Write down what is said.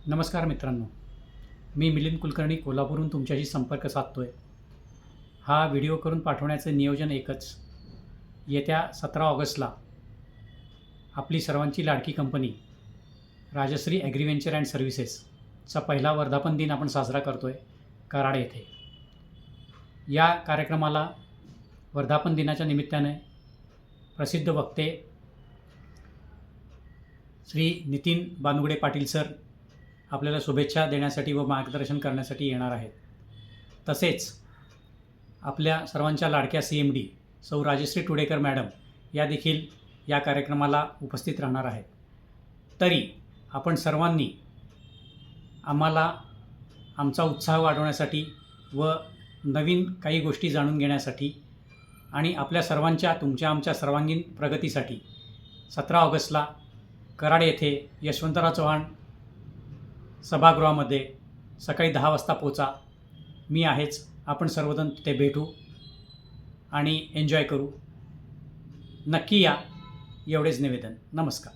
नमस्कार मित्रांनो, मी मिलिंद कुलकर्णी कोल्हापूरहून तुमच्याशी संपर्क साधतो आहे. हा व्हिडिओ करून पाठवण्याचं नियोजन एकच. येत्या 17 ऑगस्टला आपली सर्वांची लाडकी कंपनी राजश्री ॲग्रीव्हेंचर अँड सर्व्हिसेसचा पहिला वर्धापन दिन आपण साजरा करतो आहे कराड येथे. या कार्यक्रमाला वर्धापन दिनाच्या निमित्ताने प्रसिद्ध वक्ते श्री नितीन बानुगडे पाटील सर आपल्याला शुभेच्छा देण्यासाठी व मार्गदर्शन करण्यासाठी येणार आहेत. तसेच आपल्या सर्वांच्या लाडक्या CMD सौ राजश्री टुडेकर मॅडम या देखील या कार्यक्रमाला उपस्थित राहणार आहेत. तरी आपण सर्वांनी आम्हाला आमचा उत्साह वाढवण्यासाठी व नवीन काही गोष्टी जाणून घेण्यासाठी आणि आपल्या सर्वांच्या आमच्या सर्वांगीण प्रगतीसाठी 17 ऑगस्टला कराड येथे यशवंतराव चव्हाण सभागृहामध्ये सकाळी 10 वाजता पोचा. मी आहेच. आपण सर्वजण तिथे भेटू आणि एन्जॉय करू. नक्की या. एवढेच निवेदन. नमस्कार.